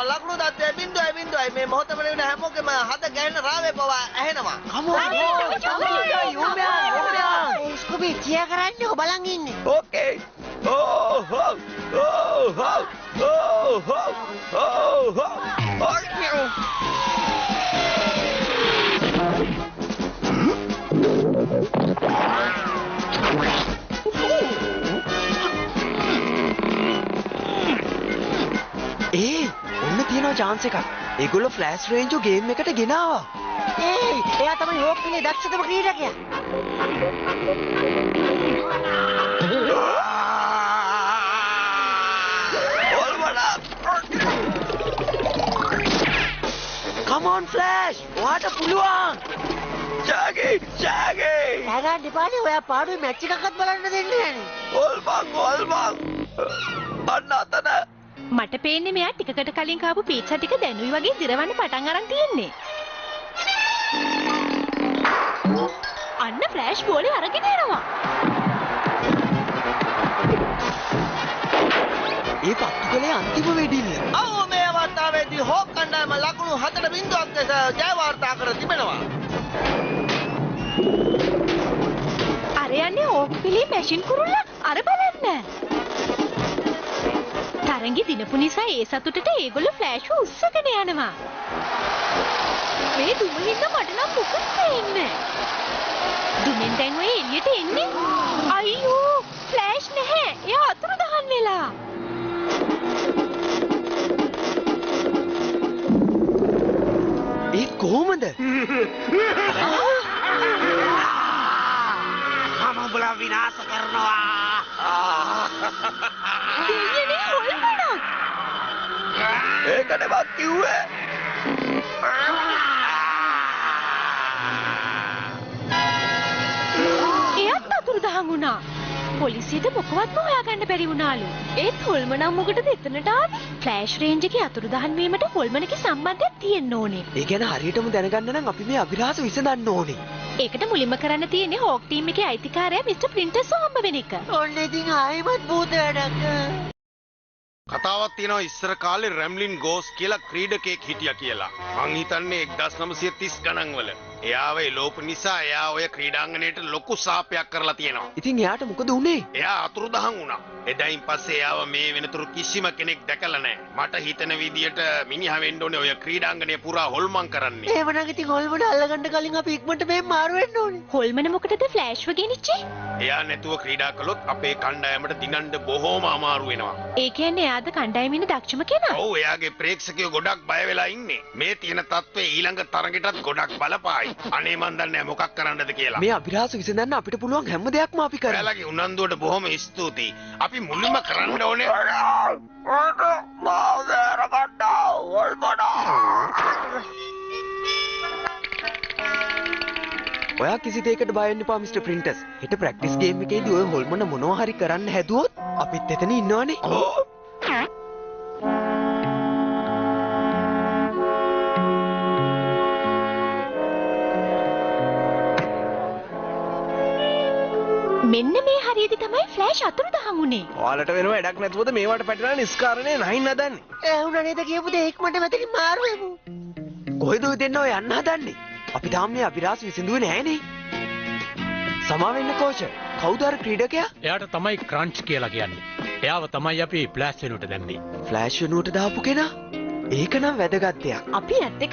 ලකුණු තත්ත්වය 0.0 මේ මොහොතේ වෙන හැමෝගෙම හද ගැහෙන රාවේ පවා ඇහෙනවා. ස්කූබි කියා කරන්නේ ඔබ බලන් ඉන්නේ. ඕකේ. ඔන්න තියෙනවා chance එකක්. ඒගොල්ලෝ ෆ්ලෑෂ් රේන්ජ් ගේම් එකට ගෙනාවා. එයා තමයි හොක්කිනේ දක්ෂතම ක්‍රීඩකයා. Come on Flash! ඔයාට පුළුවන්! ජාගේ! තාගාන් දෙපානේ ඔයා පාඩුවේ මැච් එකක්වත් බලන්න දෙන්නේ නැහනේ. හොල්මන්! අන්න අතන මට පේන්නේ මෙයා ටිකකට කලින් කාපු පීට්සා ටික දැනුයි වගේ දිරවන්න පටන් අරන් තියෙන්නේ. අන්න ෆ්ලෑෂ් බෝලේ අරගෙන එනවා. ඒ පත්තු කලේ අන්තිම වෙඩිල්ල. ඔව් මේ අවස්ථාවේදී හොක් කණ්ඩායම ලකුණු 4.0ක් ලෙස ජය වාර්තා කර තිබෙනවා. අර යන්නේ ඕක් පිළි මැෂින් කුරුල්ලා අර බලන්න. තරංගි දිනපු නිසා ඒ සතුටට ඒගොල්ලෝ ෆ්ලෑෂ් උස්සගෙන යනවා. මේ දුමින්ද මට නම් මොකද වෙන්නේ? දුමින් දැන් ඔය එළියට එන්නේ. අයියෝ ෆ්ලෑෂ් නැහැ. එයා අතුරුදහන් වෙලා. ඒ කොහොමද? හමුබලා විනාශ කරනවා. දෙයියනේ හොල්මනක්. ඒකට වත් කිව්වේ. එයාත් අතුරුදහන් වුණා. පොලිසියට මොකවත්ම හොයාගන්න බැරි වුණාලු. ඒත් හොල්මනම් මොකටද එතනට ආවේ? ෆ්ලෑෂ් රේන්ජ් එකේ අතුරුදහන් වීමට හොල්මනගේ සම්බන්ධයක් තියෙන්න ඕනේ. ඒ ගැන හරියටම දැනගන්න නම් අපි මේ අභිරහස විසඳන්න ඕනේ. ඒකට මුලින්ම කරන්න තියෙන්නේ හොක් ටීම් එකේ අයිතිකාරයා මිස්ටර් ප්‍රින්ටර්ස් හම්බ වෙන එක. ඔන්න ඉතින් ආයෙමත් භූත වැඩක්. කතාවක් තියෙනවා ඉස්සර කාලේ රැම්ලින් ගෝස් කියලා ක්‍රීඩකයෙක් හිටියා කියලා. මං හිතන්නේ 1930 ගණන් වල. එයාව එලෝප නිසා එයා ඔය ක්‍රීඩාංගණයට ලොකු සාපයක් කරලා තියෙනවා. ඉතින් එයාට මොකද උනේ? එයා අතුරුදහන් වුණා. එදායින් පස්සේ එයාව මේ වෙනතුරු කිසිම කෙනෙක් දැකලා නැහැ. මට හිතන විදියට මිනිහා වෙන්න ඕනේ ඔය ක්‍රීඩාංගණය පුරා හොල්මන් කරන්නේ. එහෙමනම් ඉතින් හොල්මන අල්ලගන්න කලින් අපි ඉක්මනට මේ මාරු වෙන්න ඕනේ. හොල්මන මොකටද ෆ්ලෑෂ්ව ගෙනිච්චේ? එයා නැතුව ක්‍රීඩා කළොත් අපේ කණ්ඩායමට දිනන්න බොහෝම අමාරු වෙනවා. ඒ කියන්නේ එයාද කණ්ඩායමින් දක්ෂම කෙනා? ඔව් එයාගේ ප්‍රේක්ෂකයෝ ගොඩක් බය වෙලා ඉන්නේ. මේ තියෙන තත්ත්වය ඊළඟ තරගෙටත් ගොඩක් බලපායි. අනේ මන් දන්නේ මොකක් කරන්නද කියලා. මේ අභිරහස විසඳන්න අපිට පුළුවන් හැම දෙයක්ම අපි කරමු. ඔයාලගේ උනන්දුවට බොහොම ස්තුතියි. අපි මුලින්ම කරන්න ඕනේ ඔයා කිසි දෙයකට බය වෙන්න එපා මිස්ටර් ප්‍රින්ටර්ස්. හෙට ප්‍රැක්ටිස් ගේම් එකේදී ඔය හොල්මන මොනවා හරි කරන්න හැදුවොත් අපිත් එතන ඉන්නවනේ. මෙන්න මේ හරියදී තමයි ෆ්ලෑෂ් අතුරුදහන් වුනේ. ඔයාලට වෙනව වැඩක් නැතුවද මේවට පැටලලා නිස්කාරණේ නැහින් හදන්නේ. ඇහුණා නේද කියපු දේ ඉක්මනට මෙතනින් මාරු වෙමු. කොහෙද ඔය දෙන්නව යන්න හදන්නේ? අපි තාම මේ අභිරහස විසඳුවේ නැහනේ. සමා වෙන්න කෝච්. කවුද අර ක්‍රීඩකයා? එයාට තමයි ක්‍රන්ච් කියලා කියන්නේ. එයාව තමයි අපි ෆ්ලෑෂ් වෙනුවට දැම්මේ. ෆ්ලෑෂ් වෙනුවට දාපු කෙනා? ඒක නම් වැදගත් දෙයක්. අපි ඇත්ත එක